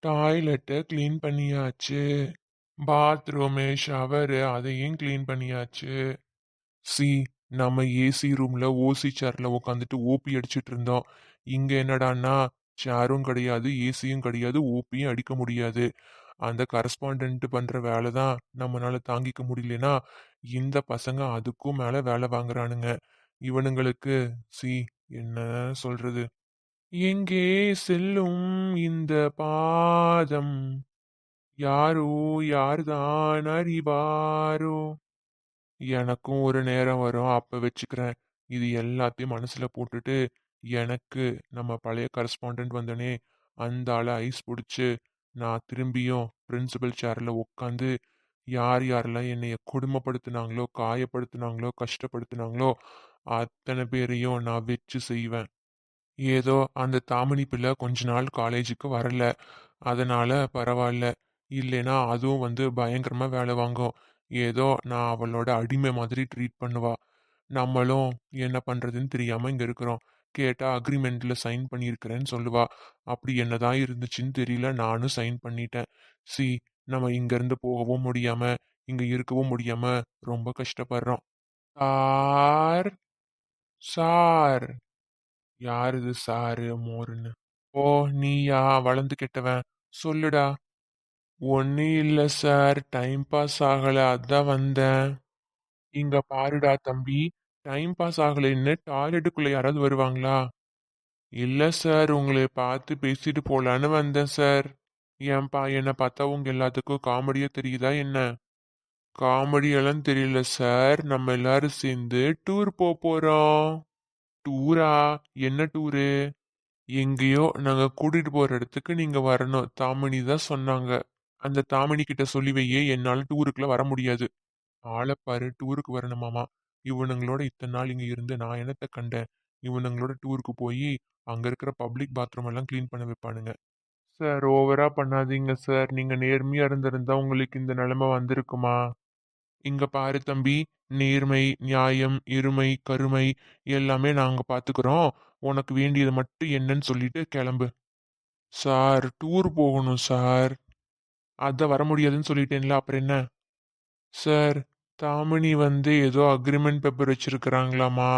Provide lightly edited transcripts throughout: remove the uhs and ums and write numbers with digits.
டாய்லெட்டை clean பண்ணியாச்சு. Bathroom, shower அதையும் clean பண்ணியாச்சு. சி நம்ம ஏசி ரூம்ல ஓசி சேர்ல உட்காந்துட்டு ஓபி அடிச்சிட்டு இருந்தோம். இங்க என்னடான்னா சேரும் கிடையாது, ஏசியும் கிடையாது, ஓபியும் அடிக்க முடியாது. அந்த கரஸ்பாண்டன்ட் பண்ற வேலை தான் நம்மளால தாங்கிக்க முடியலனா இந்த பசங்க அதுக்கும் மேல வேலை வாங்குறானுங்க. இவனுங்களுக்கு சி என்ன சொல்றது? எங்கே செல்லும் இந்த பாதம், யாரோ யார்தான் அறிவாரோ. எனக்கும் ஒரு நேரம் வரும், அப்ப வச்சுக்கிறேன். இது எல்லாத்தையும் மனசுல போட்டுட்டு எனக்கு நம்ம பழைய கரஸ்பாண்டன்ட் வந்தனே அந்த ஆளை ஐஸ் பிடிச்சு நான் திரும்பியும் பிரின்சிபல் சேர்ல உட்காந்து யார் யாரெல்லாம் என்னைய கொடுமைப்படுத்தினாங்களோ, காயப்படுத்தினாங்களோ, கஷ்டப்படுத்தினாங்களோ அத்தனை பேரையும் நான் வச்சு செய்வேன். ஏதோ அந்த தாமினி பிள்ளை கொஞ்ச நாள் காலேஜுக்கு வரல, அதனால பரவாயில்ல. இல்லைன்னா அதுவும் பயங்கரமா வேலை வாங்கும். ஏதோ நான் அவளோட அடிமை மாதிரி ட்ரீட் பண்ணுவா. நம்மளும் என்ன பண்றதுன்னு தெரியாம இங்க இருக்கிறோம். கேட்டா அக்ரிமெண்ட்ல சைன் பண்ணியிருக்கிறேன்னு சொல்லுவா. அப்படி என்னதான் இருந்துச்சுன்னு தெரியல, நானும் சைன் பண்ணிட்டேன். சி நம்ம இங்க இருந்து போகவும் முடியாம இங்க இருக்கவும் முடியாம ரொம்ப கஷ்டப்படுறோம். Sir, sir. யார் இது சாரு மோருன்னு? ஓ, நீயா? வளர்ந்து கெட்டவன், சொல்லுடா. ஒன்னும் இல்ல சார், டைம் பாஸ் ஆகல, அதான் வந்தேன். இங்க பாருடா தம்பி, டைம் பாஸ் ஆகலைன்னு டாய்லெட்டுக்குள்ள யாராவது வருவாங்களா? இல்ல சார், உங்களை பார்த்து பேசிட்டு போலான்னு வந்தேன் சார். ஏன்பா என்ன பார்த்தா உங்க எல்லாத்துக்கும் காமெடியா தெரியுதா என்ன? காமெடி எல்லாம் தெரியல சார், நம்ம எல்லாரும் சேர்ந்து டூர் போறோம். டூரா? என்ன டூரு? எங்கேயோ நாங்க கூட்டிட்டு போற இடத்துக்கு நீங்க வரணும், தாமினி தான் சொன்னாங்க. அந்த தாமினி கிட்ட சொல்லி வையே, என்னால டூருக்குள்ள வர முடியாது. ஆளப்பாரு டூருக்கு வரணுமாமா. இவனுங்களோட இத்தனை நாள் இங்க இருந்து நான் என்னத்த கண்டேன்? இவனுங்களோட டூருக்கு போய் அங்க இருக்கிற பப்ளிக் பாத்ரூம் எல்லாம் க்ளீன் பண்ண வைப்பானுங்க. சார், ஓவரா பண்ணாதீங்க சார். நீங்க நேர்மையா இருந்திருந்தா உங்களுக்கு இந்த நிலைமை வந்திருக்குமா? இங்க பாரு தம்பி, நேர்மை, நியாயம், இருமை, கருமை எல்லாமே நாங்க பாத்துக்கிறோம். உனக்கு வேண்டியது மட்டும் என்னன்னு சொல்லிட்டு கிளம்பு. சார், டூர் போகணும் சார். அதான் வர முடியாதுன்னு சொல்லிட்டேன்ல, அப்புறம் என்ன? சார், தாமினி ஏதோ அக்ரிமெண்ட் பேப்பர் வச்சிருக்கிறாங்களாமா.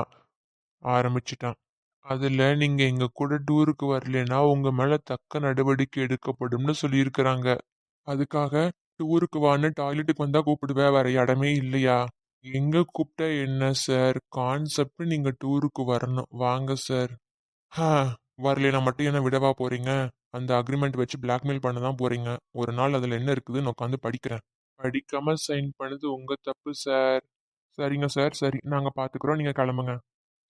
ஆரம்பிச்சிட்டான். அதுல நீங்க எங்க கூட டூருக்கு வரலனா உங்க மேல தக்க நடவடிக்கை எடுக்கப்படும்னு சொல்லியிருக்கிறாங்க. அதுக்காக டூருக்கு வான்னு டாய்லெட்டுக்கு வந்தா கூப்பிடுவேன், வேற இடமே இல்லையா? எங்க கூப்பிட்டா என்ன சார்? கான்செப்ட் நீங்க டூருக்கு வரணும், வாங்க சார். ஹா, வரலைனா மட்டும் என்ன விடவா போறீங்க? அந்த அக்ரிமெண்ட் வச்சு பிளாக்மெயில் பண்ண தான் போறீங்க. ஒரு நாள் அதுல என்ன இருக்குதுன்னு உட்காந்து படிக்கிறேன். படிக்காம சைன் பண்ணது உங்க தப்பு சார். சரிங்க சார், சரி, நாங்க பாத்துக்கிறோம், நீங்க கிளம்புங்க.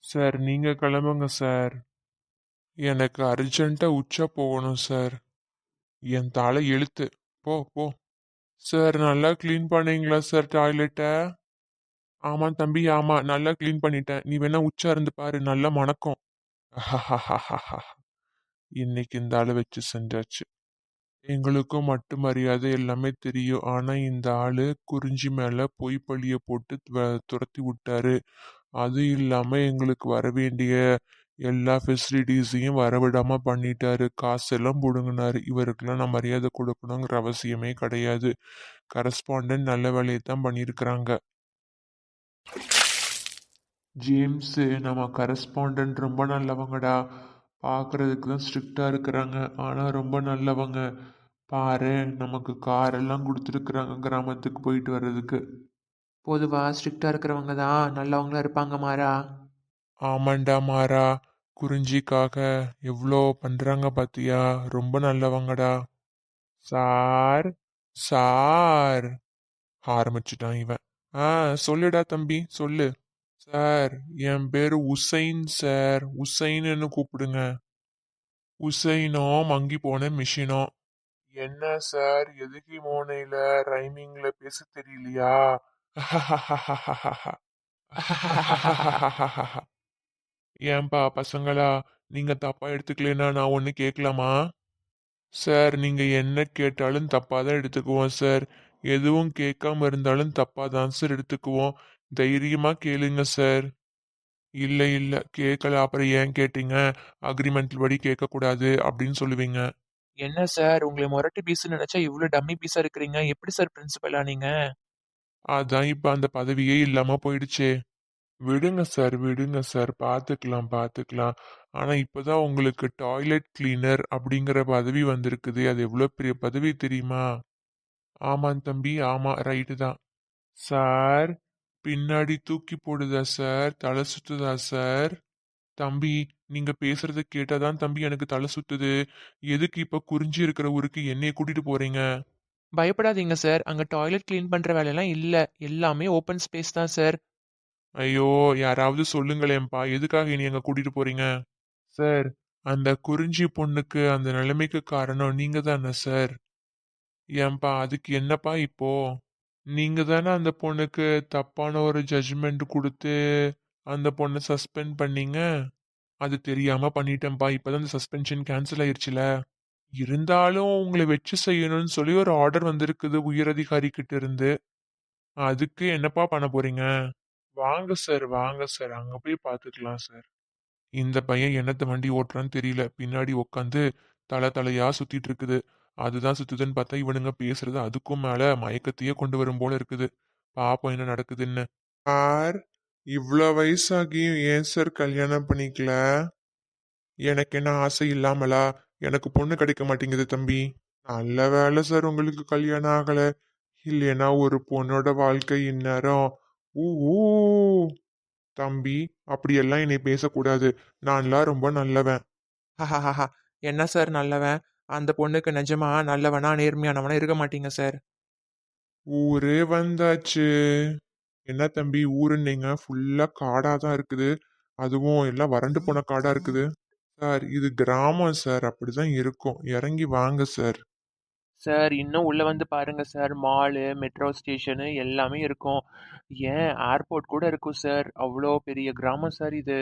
சார், நீங்க கிளம்புங்க சார். எனக்கு அர்ஜென்ட்டா உச்சா போகணும் சார். என் தலை எழுத்து. போ போ. சார், நல்லா க்ளீன் பண்ணீங்களா சார் டாய்லெட்டை? ஆமா தம்பி, ஆமா, நல்லா க்ளீன் பண்ணிட்டேன். நீ வேணா உச்சா இருந்து பாரு, நல்லா மணக்கும். இன்னைக்கு இந்த ஆளை வச்சு செஞ்சாச்சு. எங்களுக்கும் மட்டு மரியாதை எல்லாமே தெரியும். ஆனா இந்த ஆளு குறிஞ்சி மேல பொய் பழிய போட்டு துரத்தி விட்டாரு. அது இல்லாம எங்களுக்கு வர வேண்டிய எல்லா ஃபெசிலிட்டிஸையும் வரவிடாம பண்ணிட்டாரு. காசெல்லாம் புடுங்கினாரு. இவருக்கெல்லாம் நான் மரியாதை கொடுக்கணுங்கிற அவசியமே கிடையாது. கரஸ்பாண்டன்ட் நல்ல வேலையை தான் பண்ணியிருக்கிறாங்க. ஜேம்ஸ், நம்ம கரஸ்பாண்டன்ட் ரொம்ப நல்லவங்கடா. பார்க்கறதுக்கு தான் ஸ்ட்ரிக்டா இருக்கிறாங்க, ஆனா ரொம்ப நல்லவங்க. பாரு, நமக்கு காரெல்லாம் கொடுத்துருக்குறாங்க கிராமத்துக்கு போயிட்டு வர்றதுக்கு. பொதுவா ஸ்ட்ரிக்டா இருக்கிறவங்க தான் நல்லவங்களா இருப்பாங்க மாறா. ஆமாண்டா மாறா, குறிஞ்சிக்காக எவ்வளோ பண்றாங்க பாத்தியா, ரொம்ப நல்லவங்கடா. சார், சார், ஆரம்பிச்சுட்டான் இவன். சொல்லுடா தம்பி, சொல்லு. சார், என் பேரு உசைன் சார், உசைன்னு கூப்பிடுங்க. உசைனோ மங்கி போன மிஷினோ. என்ன சார், எதுகி மோனையில ரைமிங்ல பேச தெரியலையா? ஏன்பா பசங்களா, நீங்க தப்பா எடுத்துக்கலனா நான் ஒண்ணு கேட்கலாமா? சார், நீங்க என்ன கேட்டாலும் தப்பா தான் எடுத்துக்குவோம் சார். எதுவும் கேட்காம இருந்தாலும் தப்பா தான் சார் எடுத்துக்குவோம். தைரியமா கேளுங்க சார். இல்ல இல்ல கேட்கல, அப்புறம் ஏன் கேட்டீங்க? அக்ரிமெண்ட் படி கேட்க கூடாது அப்படின்னு சொல்லுவீங்க. என்ன சார் உங்களை முரட்டு பீஸ்ன்னு நினைச்சா இவ்வளோ டம்மி பீஸா இருக்கிறீங்க? எப்படி சார் பிரின்சிபல் ஆனீங்க? அதான் இப்ப அந்த பதவியே இல்லாம போயிடுச்சே. விடுங்க சார், விடுங்க சார். பார்த்துக்கலாம், பார்த்துக்கலாம். ஆனா இப்பதான் உங்களுக்கு டாய்லெட் கிளீனர் அப்படிங்கிற பதவி வந்திருக்குது. அது எவ்வளவு பெரிய பதவி தெரியுமா? ஆமாம் தம்பி, ஆமா, ரைட்டு தான். சார், பின்னாடி தூக்கி போடுதா சார்? தலை சுத்துதா சார்? தம்பி, நீங்க பேசுறத கேட்டாதான் தம்பி எனக்கு தலை சுத்துது. எதுக்கு இப்ப குறிஞ்சி இருக்கிற ஊருக்கு என்னைய கூட்டிட்டு போறீங்க? பயப்படாதீங்க சார். அங்க டாய்லெட் கிளீன் பண்ற வேலையெல்லாம் இல்ல. எல்லாமே ஓப்பன் ஸ்பேஸ் தான் சார். ஐயோ, யாராவது சொல்லுங்களேன்ப்பா, எதுக்காக என்னைய அங்க கூட்டிட்டு போறீங்க? சார், அந்த குறிஞ்சி பொண்ணுக்கு அந்த நிலைமைக்கு காரணம் நீங்க தானே சார்? ஏன்பா அதுக்கு என்னப்பா இப்போ? நீங்க தானே அந்த பொண்ணுக்கு தப்பான ஒரு ஜட்ஜ்மெண்ட் கொடுத்து அந்த பொண்ணை சஸ்பெண்ட் பண்ணீங்க. அது தெரியாம பண்ணிட்டேன்ப்பா. இப்பதான் அந்த சஸ்பென்ஷன் கேன்சல் ஆயிருச்சுல. இருந்தாலும் உங்களை வச்சு செய்யணும்னு சொல்லி ஒரு ஆர்டர் வந்திருக்குது உயரதிகாரி கிட்ட இருந்து. அதுக்கு என்னப்பா பண்ண போறீங்க? வாங்க சார், வாங்க சார், அங்க போய் பாத்துக்கலாம் சார். இந்த பையன் என்னத்த வண்டி ஓட்டுறான்னு தெரியல. பின்னாடி உட்காந்து தலை தலையா சுத்திட்டு இருக்குது. அதுதான் சுத்துதுன்னு பார்த்தா இவனுங்க பேசுறது அதுக்கும் மேல மயக்கத்தையே கொண்டு வரும் போல இருக்குது. பாப்போம் என்ன நடக்குதுன்னு. சார், இவ்வளோ வயசாகியும் ஏன் சார் கல்யாணம் பண்ணிக்கல? எனக்கு என்ன ஆசை இல்லாமலா? எனக்கு பொண்ணு கிடைக்க மாட்டேங்குது தம்பி. நல்ல வேலை சார் உங்களுக்கு கல்யாணம் ஆகல. இல்லைன்னா ஒரு பொண்ணோட வாழ்க்கை இந்நேரம் ஊ ஊ. தம்பி, அப்படியெல்லாம் என்னை பேசக்கூடாது. நான்லாம் ரொம்ப நல்லவன். ஹஹஹஹா. என்ன சார் நல்லவன்? அந்த பொண்ணுக்கு நிஜமா நல்லவனா, நேர்மையானவனா இருக்க மாட்டீங்க சார். ஊரே வந்தாச்சு. என்ன தம்பி ஊருன்னீங்க? ஃபுல்லா காடா தான் இருக்குது. அதுவும் எல்லாம் வறண்டு போன காடா இருக்குது. சார், இது கிராமம் சார், அப்படிதான் இருக்கும். இறங்கி வாங்க சார். சார் இன்னும் உள்ள வந்து பாருங்க சார். மாலு, மெட்ரோ ஸ்டேஷனு எல்லாமே இருக்கும். ஏன் ஏர்போர்ட் கூட இருக்கும் சார். அவ்வளோ பெரிய கிராமம் சார் இது.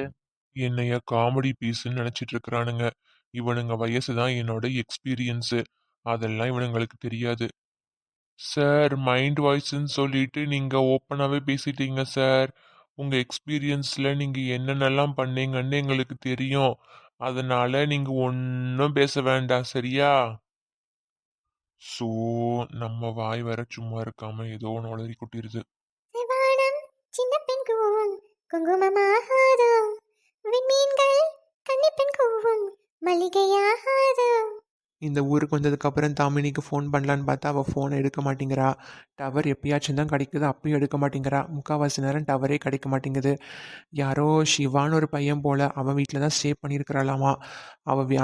என்னைய காமெடி பீஸ்ன்னு நினைச்சிட்டு இருக்கிறானுங்க. இவனுங்க வயசு தான் என்னோட எக்ஸ்பீரியன்ஸு. அதெல்லாம் இவனுங்களுக்கு தெரியாது. சார், மைண்ட் வாய்ஸ்ன்னு சொல்லிட்டு நீங்க ஓப்பனாவே பேசிட்டீங்க சார். உங்க எக்ஸ்பீரியன்ஸ்ல நீங்க என்னென்னலாம் பண்ணீங்கன்னு எங்களுக்கு தெரியும். அதனால நீங்க ஒன்றும் பேச வேண்டாம், சரியா? ஸோ, நம்ம வாய் வேற சும்மா இருக்காம ஏதோ ஒன்று உளறி கொட்டிருது. செவ்வானம் சின்ன பெண் கூவும் குங்குமமாகாதோ விண்மீன்கள் கன்னிப்பெண் கூவும் மல்லிகையாகாதோ. இந்த ஊருக்கு வந்ததுக்கு அப்புறம் தாமினிக்கு ஃபோன் பண்ணலான்னு பார்த்தா அவள் ஃபோனை எடுக்க மாட்டேங்கிறா. டவர் எப்பயாச்சும் தான் கிடைக்குது, அப்பயும் எடுக்க மாட்டேங்கிறா. முக்கால்வாசி நேரம் டவரே கிடைக்க மாட்டேங்குது. யாரோ சிவான்னு ஒரு பையன் போல் அவன் வீட்டில் தான் ஸ்டே பண்ணியிருக்கிறாளாமா.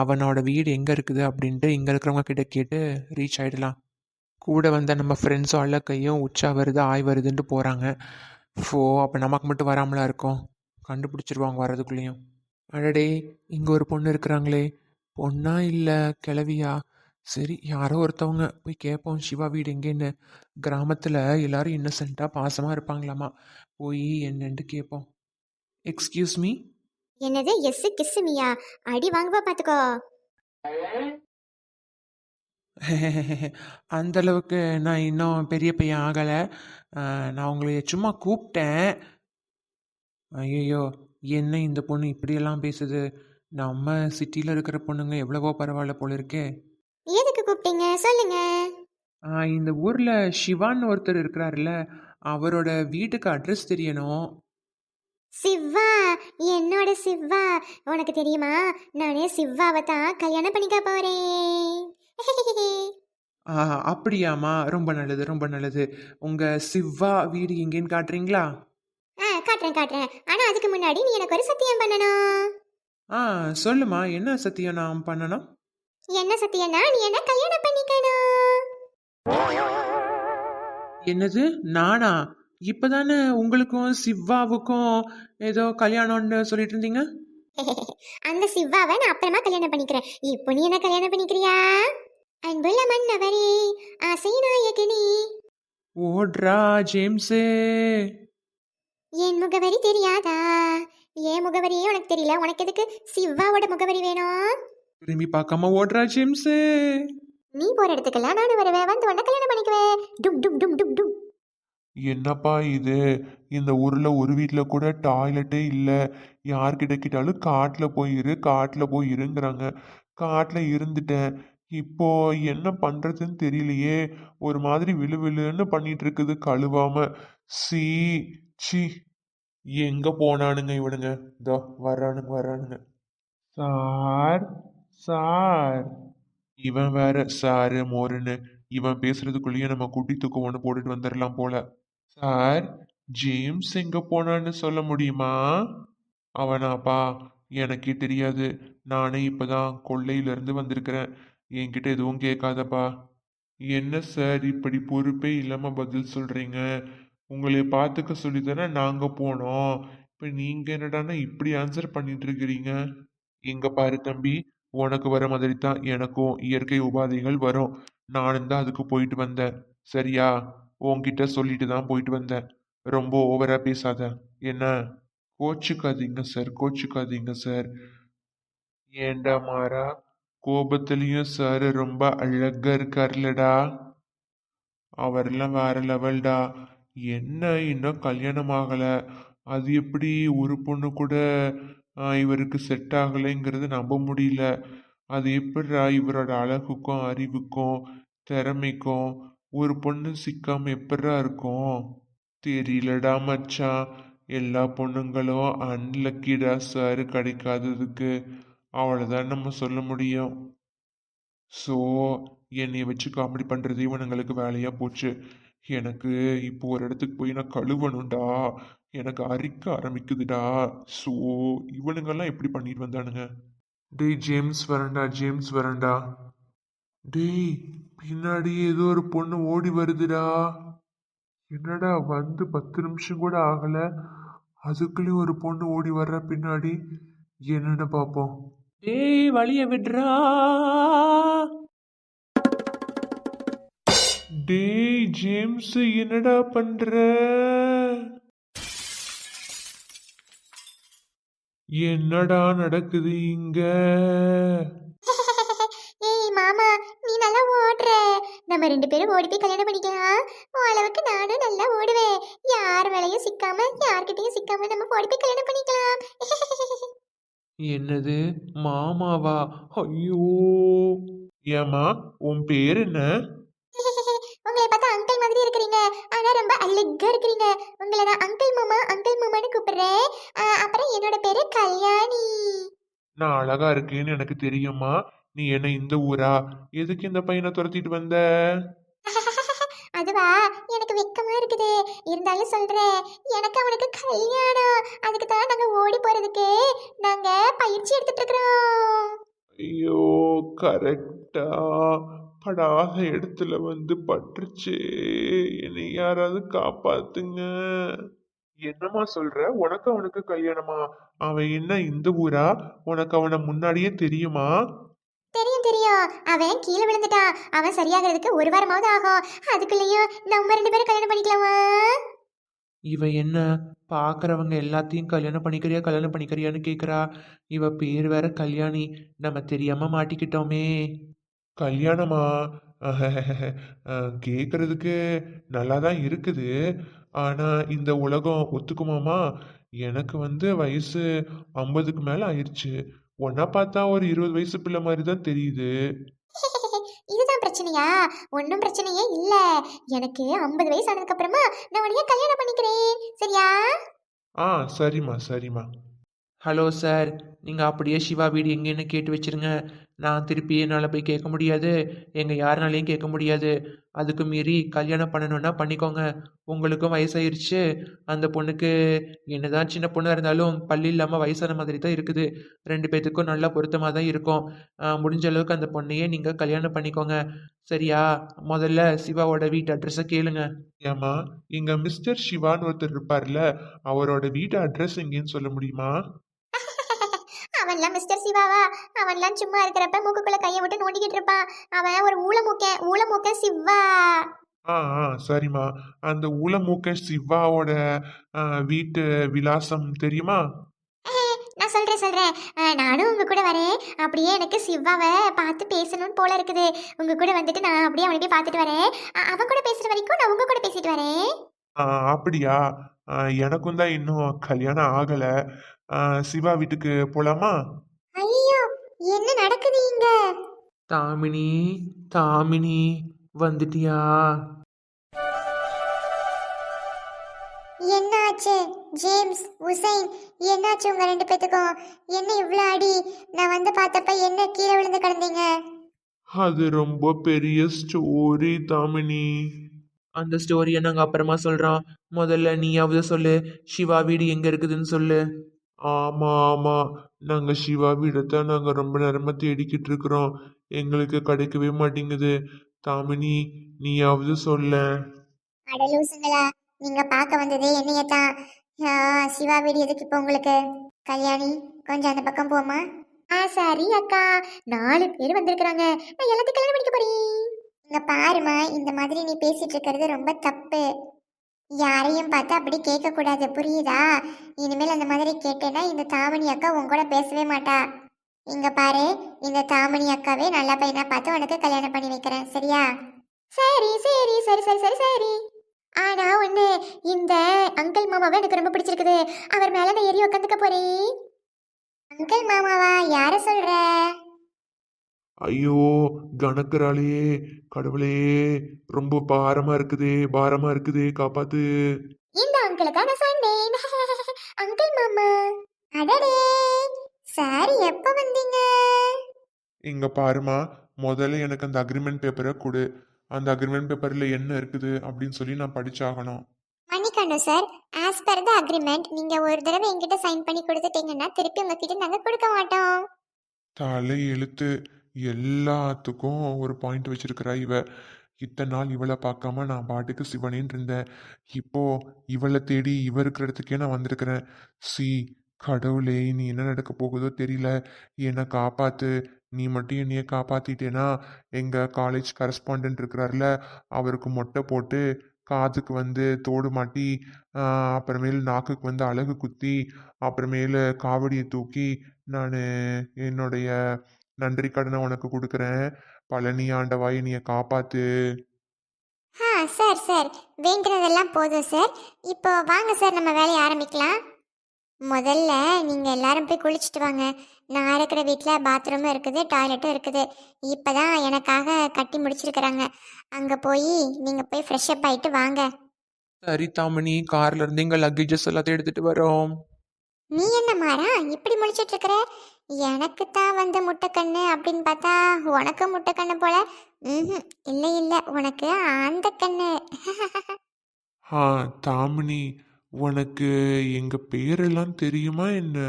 அவனோட வீடு எங்கே இருக்குது அப்படின்ட்டு இங்கே இருக்கிறவங்க கிட்ட கேட்டு ரீச் ஆகிடலாம். கூட வந்த நம்ம ஃப்ரெண்ட்ஸும் அல்லக்கையும் உச்சா வருது ஆய் வருதுன்ட்டு போகிறாங்க. அப்போ நமக்கு மட்டும் வராமலா இருக்கும். கண்டுபிடிச்சிருவாங்க வர்றதுக்குள்ளேயும். அடடே, இங்கே ஒரு பொண்ணு இருக்கிறாங்களே. பொண்ணா இல்லை கிளவியா? சரி, யாரோ ஒருத்தவங்க போய் கேட்போம் சிவா வீடு எங்கேன்னு. கிராமத்தில் எல்லாரும் இன்னசென்ட்டாக பாசமாக இருப்பாங்களாமா. போய் என்னன்ட்டு கேட்போம். Excuse me. என்னது எஸ் கிஸ்மியா? அடி வாங்குவா பாத்துக்கோ. அந்த அளவுக்கு நான் இன்னும் பெரிய பையன் ஆகலை. நான் உங்களை சும்மா கூப்பிட்டேன். ஐயோ, என்ன இந்த பொண்ணு இப்படியெல்லாம் பேசுது? நம்ம சிட்டியில் இருக்கிற பொண்ணுங்க எவ்வளவோ பரவாயில்ல போல இருக்கே. எதுக்கு கூப்பிட்டீங்க சொல்லுங்க. இந்த ஊரில் சிவான்னு ஒருத்தர் இருக்கிறாருல்ல, அவரோட வீட்டுக்கு அட்ரஸ் தெரியணும். சிவா, என்னோட சிவா. உனக்கு தெரியுமா, நானே சிவாவை தான் கல்யாணம் பண்ணிக்க போறேன். அப்படியாம்மா, ரொம்ப நல்லது ரொம்ப நல்லது. உங்கள் சிவா வீடு எங்கேன்னு காட்டுறீங்களா? காட்டுறேன் காட்டுறேன். ஆனா அதுக்கு முன்னாடி நீ எனக்கு ஒரு சத்தியம் பண்ணணும். ஆ, சொல்லுமா, என்ன சத்தியம் நான் பண்ணணும்? என்ன சத்தியம்னா நீ என்ன கல்யாணம் பண்ணிக்கணும். என்னது, நானா? இப்பதானே உங்களுக்கும் சிவாவுக்கும் ஏதோ கல்யாணம்னு சொல்லிட்டு இருந்தீங்க. அந்த சிவாவை நான் அப்புறமா கல்யாணம் பண்ணிக்கிறேன். இப்போ நீ என்ன கல்யாணம் பண்ணிக்கிறியா? அன்புள்ள மன்னவரே, ஆசை நாயகனே. ஓட்ரா ஜேம்ஸே. என் முகவரி தெரியாதா? என் முகவரியே உனக்கு தெரியல, உனக்கு எதுக்கு சிவாவோட முகவரி வேணும்? திரும்பி பார்க்காம ஓட்ரா ஜேம்ஸே. நீ போற இடத்துக்கெல்லாம் நானும் வருவேன், வந்து உன்னை கல்யாணம் பண்ணிக்குவேன். டும் டும் டும் டும் டும். என்னப்பா இது? இந்த ஊர்ல ஒரு வீட்ல கூட டாய்லெட்டே இல்ல. யார்கிட்ட கேட்டாலும் காட்டுல போயிரு, காட்டுல போயிருங்கிறாங்க. காட்டுல இருந்துட்டேன். இப்போ என்ன பண்றதுன்னு தெரியலையே. ஒரு மாதிரி விழுவிழுன்னு பண்ணிட்டு இருக்குது கழுவாம. சீ, சி, எங்க போனானுங்க இவனுங்க? இதோ வர்றானுங்க வர்றானுங்க. Sir, sir. இவன் வேற சாரு மோருன்னு. இவன் பேசுறதுக்குள்ளேயே நம்ம குட்டி தூக்கம் ஒன்று போட்டுட்டு வந்துடலாம் போல. சார், ஜேம்ஸ் எங்க போனான்னு சொல்ல முடியுமா? அவனாப்பா, எனக்கே தெரியாது. நானே இப்பதான் கொல்லையிலிருந்து வந்திருக்கிறேன். என்கிட்ட எதுவும் கேட்காதப்பா. என்ன சார் இப்படி பொறுப்பே இல்லாம பதில் சொல்றீங்க? உங்களை பார்த்துக்க சொல்லி தானே நாங்க போனோம். இப்ப நீங்க என்னடான்னா இப்படி ஆன்சர் பண்ணிட்டு இருக்கிறீங்க. இங்க பாரு தம்பி, உனக்கு வர மாதிரி தான் எனக்கும் இயற்கை உபாதைகள் வரும். நானும் தான் அதுக்கு போயிட்டு வந்தேன். சரியா? உன்கிட்ட சொல்லிட்டு தான் போயிட்டு வந்தேன். ரொம்ப ஓவரா பேசாத. என்ன? கோச்சுக்காதீங்க சார், கோச்சுக்காதீங்க சார். ஏண்டா மாறா, கோபத்துலயும் சார் ரொம்ப அழகா இருக்கார்லடா. அவரெல்லாம் வேற லெவல்டா. என்ன இன்னும் கல்யாணம் ஆகல. அது எப்படி ஒரு பொண்ணு கூட இவருக்கு செட் ஆகலைங்கிறது நம்ப முடியல. அது எப்படிடா இவரோட அழகுக்கும் அறிவுக்கும் திறமைக்கும் ஒரு பொண்ணு சிக்காம எப்படிடா இருக்கும்? தெரியலடா மச்சான். எல்லா பொண்ணுங்களும் அன்லக்கிடா சார் கிடைக்காததுக்கு. அவ்வளோதான் நம்ம சொல்ல முடியும். ஸோ என்னைய வச்சு காமெடி பண்ணுறது இவனுங்களுக்கு வேலையாக போச்சு. எனக்கு இப்போ ஒரு இடத்துக்கு போய் நான் கழுவணும்டா. எனக்கு அரிக்க ஆரம்பிக்குதுடா. ஸோ இவனுங்கெல்லாம் எப்படி பண்ணிட்டு வந்தானுங்க? டேய் ஜேம்ஸ் வரண்டா, ஜேம்ஸ் வரண்டா. டேய், பின்னாடி ஏதோ ஒரு பொண்ணு ஓடி வருதுடா. என்னடா வந்து 10 நிமிஷம் கூட ஆகல, அதுக்குள்ளேயும் ஒரு பொண்ணு ஓடி வர்ற பின்னாடி. என்னன்னு பார்ப்போம். டேய் வழிய விடுறா. டேய் ஜேம்ஸ், என்னடா பண்ற? என்னடா நடக்குது இங்க? ஏய் மாமா, நீ நல்லா ஓடுற. நம்ம 2 பேரும் ஓடி போய் கல்யாணம் பண்ணிக்கலாம். உன் அளவுக்கு நானும் நல்லா ஓடுவேன். யார் வேலையும் சிக்காம, யார்கிட்டயும் சிக்காம நம்ம ஓடி போய் கல்யாணம் பண்ணிக்கலாம். என்னது, மாமாவா? ஐயோ. ஏமா, உன் பேர் என்ன? உங்களை பார்த்தா அங்கிள் மாதிரி இருக்கிறீங்க. ஆனா ரொம்ப அழகா இருக்கிறீங்க. உங்களை நான் அங்கிள் மாமா, அங்கிள் மாமான்னு கூப்பிடுறேன். அப்புறம் என்னோட பேரு கல்யாணி. நான் அழகா இருக்கேன்னு எனக்கு தெரியுமா. நீ என்ன இந்த ஊரா? எதுக்கு இந்த பையனை துரத்திட்டு வந்த? அதுவா, எனக்கு வெக்கமா இருக்குது. இருந்தாலும் சொல்றேன், எனக்கு அவனுக்கு கல்யாணம். அதுக்கு தான் நாங்க ஓடி போறதுக்கு நாங்க பயிற்சி எடுத்துட்டு இருக்கிறோம். ஐயோ, கரெக்டா படாத இடத்துல வந்து பட்டுருச்சே. என்னை யாராவது காப்பாத்துங்க. என்னம்மா சொல்ற? உனக்கு அவனுக்கு கல்யாணமா? அவன் என்ன இந்த ஊரா? உனக்கு அவனை முன்னாடியே தெரியுமா? தெரியும் தெரியும், அவன் கீழே விழுந்துட்டான். அவன் சரியாகிறதுக்கு 1 வாரமாவது ஆகும். அதுக்குள்ளேயும் நம்ம 2 பேரும் கல்யாணம் பண்ணிக்கலாமா? இவ என்ன, பார்க்குறவங்க எல்லாத்தையும் கல்யாணம் பண்ணிக்கிறியா கல்யாணம் பண்ணிக்கிறியான்னு கேட்குறா. இவ பேர் வேற கல்யாணி. நம்ம தெரியாம மாட்டிக்கிட்டோமே. கல்யாணமா? கேட்கறதுக்கு நல்லா தான் இருக்குது. ஆனா இந்த உலகம் ஒத்துக்குமாமா? எனக்கு வந்து வயசு 50க்கு மேல ஆயிருச்சு. உன்னை பார்த்தா ஒரு 20 வயசு பிள்ளை மாதிரி தான் தெரியுது. இதுதான் பிரச்சனையா? ஒன்றும் பிரச்சனையே இல்ல. எனக்கு 50 வயசு ஆனதுக்கு அப்புறமா நான் உடனே கல்யாணம் பண்ணிக்கிறேன். சரியா? ஆ, சரிம்மா சரிம்மா. ஹலோ சார், நீங்கள் அப்படியே சிவா வீடு எங்கேன்னு கேட்டு வச்சிருங்க. நான் திருப்பி என்னால் போய் கேட்க முடியாது, எங்கள் யாருனாலையும் கேட்க முடியாது. அதுக்கு மீறி கல்யாணம் பண்ணணுன்னா பண்ணிக்கோங்க. உங்களுக்கும் வயசாயிருச்சு. அந்த பொண்ணுக்கு என்னதான் சின்ன பொண்ணாக இருந்தாலும் பள்ளி இல்லாமல் வயசான மாதிரி தான் இருக்குது. 2 பேத்துக்கும் நல்லா பொருத்தமாக தான் இருக்கும். முடிஞ்ச அளவுக்கு அந்த பொண்ணையே நீங்கள் கல்யாணம் பண்ணிக்கோங்க. சரியா? முதல்ல சிவாவோட வீட்டு அட்ரஸை கேளுங்க. ஏம்மா, இங்க மிஸ்டர் சிவான்னு ஒருத்தர் இருப்பார்ல, அவரோட வீட்டு அட்ரஸ் எங்கேன்னு சொல்ல முடியுமா? அவன்லாம் மிஸ்டர் சிவாவா? அவன்லாம் சும்மா இருக்கிறப்ப மூக்குக்குள்ள கையை விட்டு நோண்டிக்கிட்டு இருப்பான். அவன் ஒரு ஊளமூக்க சிவா. சரிம்மா. அந்த ஊலமூக்க சிவாவோட வீட்டு விலாசம் தெரியுமா? நான் சொல்றேன். நானும் உங்க கூட வரேன். அப்படியே எனக்கு சிவாவை பார்த்து பேசணும்னு போல இருக்குது. உங்க கூட வந்துட்டு நான் அப்படியே அவனை போய் பார்த்துட்டு வரேன். அவன் கூட பேசுற வரைக்கும் நான் உங்க கூட பேசிட்டு வரேன். அப்படியா? எனக்கும் தான் இன்னும் கல்யாணம் ஆகல. சிவா வீட்டுக்கு போலாமா? ஐயோ, என்ன நடக்குது இங்க? தாமினி, தாமினி, வந்துட்டியா? என்னாச்சு ஜேம்ஸ், உசைன், என்னாச்சு உங்க ரெண்டு பேத்துக்கும்? என்ன இவ்வளோ அடி? நான் வந்து பார்த்தப்ப என்ன கீழே விழுந்து கிடந்தீங்க? அது ரொம்ப பெரிய ஸ்டோரி தாமினி. அந்த ஸ்டோரியை நாங்கள் அப்புறமா சொல்கிறோம். முதல்ல நீயாவது சொல்லு, சிவா வீடு எங்கே இருக்குதுன்னு சொல்லு. ஆமா ஆமா, நாங்க சிவா வீடைத்தான் நாங்க ரொம்ப நேரமா தேடிக்கிட்டு இருக்கிறோம். எங்களுக்கு கிடைக்கவே மாட்டேங்குது. தாமினி, நீயாவது சொல்ல. அட லூசுங்களா, நீங்க பார்க்க வந்ததே என்னையத்தான். சிவா வீடு எதுக்கு இப்போ உங்களுக்கு? கல்யாணி, கொஞ்சம் அந்த பக்கம் போமா. சரி அக்கா, 4 பேர் வந்திருக்கிறாங்க. நான் எல்லாத்தையும் கல்யாணம் பண்ணிக்க போறேன். இங்க பாருமா, இந்த மாதிரி நீ பேசிட்டு இருக்கிறது ரொம்ப தப்பு. யாரையும் பார்த்து அப்படி கேட்க கூடாது, புரியுதா? இனிமேல் அந்த மாதிரி கேட்டேன்னா இந்த தாமணி அக்கா உன் கூட பேசவே மாட்டா. இங்க பாரு, இந்த தாமணி அக்காவே நல்ல பையனா பார்த்து உனக்கு கல்யாணம் பண்ணி வைக்கிறேன், சரியா? சரி சரி சரி சரி சரி சரி. ஆனா ஒண்ணு, இந்த அங்கிள் மாமாவை எனக்கு ரொம்ப பிடிச்சிருக்குது. அவர் மேல நான் ஏறி உட்காந்துக்க போறேன். அங்கிள் மாமாவா? யார சொல்ற? ஐயோ, கணக்குறாளே, கடவுளே, ரொம்ப பாரமா இருக்குதே, பாரமா இருக்குதே, காப்பாத்து. இந்த அங்கிளுக்கா நான் சொன்னேன். அங்கிள் மாமா. அடடே, சாரி, எப்ப வந்தீங்க? இங்க பாருமா, முதல்ல எனக்கு அந்த அக்ரிமெண்ட் பேப்பரை கொடு. அந்த அக்ரிமெண்ட் பேப்பர்ல என்ன இருக்குது அப்படின்னு சொல்லி நான் படிச்சாகணும். மன்னிக்கணும் sir, as per the agreement நீங்க ஒரு தடவை என்கிட்ட சைன் பண்ணி கொடுத்துட்டீங்கன்னா திருப்பி உங்ககிட்ட நாங்க கொடுக்க மாட்டோம். தலை எழுத்து, எல்லாத்துக்கும் ஒரு பாயிண்ட் வச்சிருக்கிறா இவ. இத்தனை நாள் இவளை பார்க்காம நான் பாட்டுக்கு சிவனேன்னு இருந்தேன். இப்போ இவளை தேடி இவ இருக்கிற இடத்துக்கே நான் வந்திருக்கிறேன். சி, கடவுளே, நீ என்ன நடக்க போகுதோ தெரியல. என்னை காப்பாத்து. நீ மட்டும் என்னைய காப்பாத்திட்டேனா, எங்க காலேஜ் கரஸ்பாண்டன்ட் இருக்கிறார்ல, அவருக்கு மொட்டை போட்டு காதுக்கு வந்து தோடு மாட்டி, அப்புறமேல் நாக்குக்கு வந்து அழகு குத்தி, அப்புறமேல காவடியை தூக்கி நான் என்னுடைய நன்றி கடனை உனக்கு கொடுக்குறேன். பழனி ஆண்டவா, என்னைய காப்பாத்து. சார் சார், வேண்டினதெல்லாம் போதும் சார். இப்போ வாங்க சார், நம்ம வேலையை ஆரம்பிக்கலாம். முதல்ல நீங்க எல்லாரும் போய் குளிச்சுட்டு வாங்க. நான் இருக்கிற வீட்டில் பாத்ரூமும் இருக்குது, டாய்லெட்டும் இருக்குது. இப்பதான் எனக்காக கட்டி முடிச்சிருக்கிறாங்க. அங்க போய் நீங்க போய் ஃப்ரெஷ் அப் ஆயிட்டு வாங்க. சரி தாமினி, கார்ல இருந்து எங்கள் லக்கேஜஸ் எல்லாத்தையும் எடுத்துட்டு வரோம். நீ என்ன மாறா இப்படி முடிச்சிட்டு இருக்கிற? எனக்கு தான் வந்த முட்டைக்கண்ணு அப்படின்னு பார்த்தா உனக்கு முட்டைக்கண்ணு போல. ம், இல்லை இல்லை, உனக்கு அந்த கண்ணு. ஆ, தாமினி, உனக்கு எங்க பேரெல்லாம் தெரியுமா என்ன?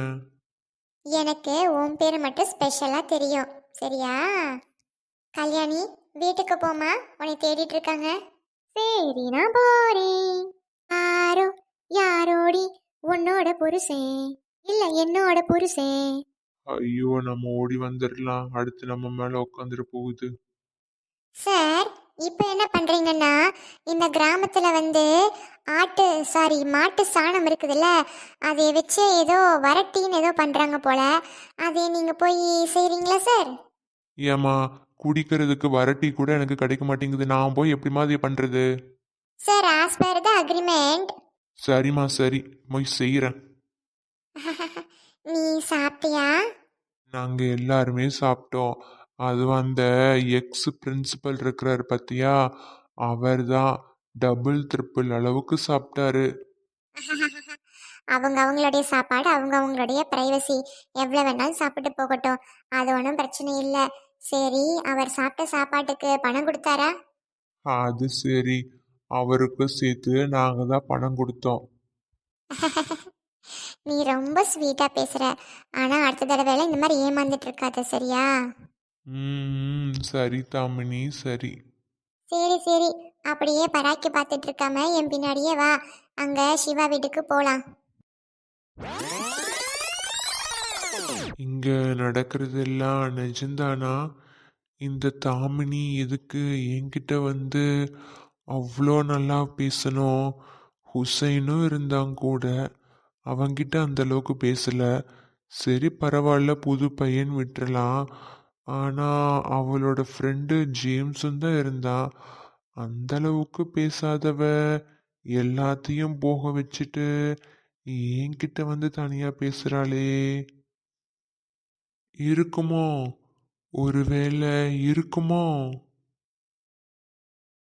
எனக்கு உன் பேர் மட்டும் ஸ்பெஷலா தெரியும், சரியா? கல்யாணி, வீட்டுக்கு போமா, உன்னை தேடிட்டு இருக்காங்க. சரி, நான் போறேன். யாரோ யாரோடி, உன்னோட புருஷன் இல்ல என்னோட புருஷன். ஐயோ, நம்ம ஓடி வந்துடலாம். அடுத்து நம்ம மேல உட்காந்துட போகுது. சார், இப்போ என்ன பண்றீங்கன்னா, இந்த கிராமத்துல வந்து மாட்டு சாணம் இருக்குதுல்ல, அதை வச்சு ஏதோ வரட்டின்னு ஏதோ பண்றாங்க போல. அதை நீங்க போய் செய்றீங்களா சார்? ஏமா, குடிக்கிறதுக்கு வரட்டி கூட எனக்கு கிடைக்க மாட்டேங்குது. நான் போய் எப்படிமா அதை பண்றது? Sir, as per the agreement. சரிம்மா, சரி, போய் செய்யறேன். நீ சாப்பிட்டியா? நாங்க எல்லாருமே சாப்பிட்டோம். அது அந்த எக்ஸ் பிரின்சிபல் இருக்கிறார் பத்தியா, அவர் தான் டபுள் ட்ரிபிள் அளவுக்கு சாப்பிட்டாரு. அவங்க அவங்களுடைய சாப்பாடு, அவங்க அவங்களுடைய பிரைவசி. எவ்வளோ வேணாலும் சாப்பிட்டு போகட்டும், அது ஒன்றும் பிரச்சனை இல்லை. சரி, அவர் சாப்பிட்ட சாப்பாட்டுக்கு பணம் கொடுத்தாரா? அது சரி, அவருக்கு சேர்த்து நாங்க தான் பணம் கொடுத்தோம். நீ ரொம்ப ஸ்வீட்டா பேசுற. ஆனா அடுத்த தடவைல இந்த மாதிரி ஏமாந்துட்டு இருக்காத, சரியா? சரி தாமினி, சரி. சரி சரி, அப்படியே பராக்கி பார்த்துட்டு இருக்காம என் பின்னாடியே வா. அங்க சிவா வீட்டுக்கு போலாம். இங்க நடக்கிறதெல்லாம் நிஜம்தானா? இந்த தாமினி எதுக்கு என்கிட்ட வந்து அவ்வளோ நல்லா பேசணும்? ஹுசைனும் இருந்தாங்க கூட, அவங்கிட்ட அந்த அளவுக்கு பேசல. சரி, பரவாயில்ல, புது பையன் விட்டுறலாம். ஆனா அவளோட ஃப்ரெண்டு ஜேம்ஸும் தான் இருந்தான். அந்த அளவுக்கு பேசாதவ எல்லாத்தையும் போக வச்சுட்டு என்கிட்ட வந்து தனியா பேசுறாளே. இருக்குமோ? ஒருவேளை இருக்குமோ?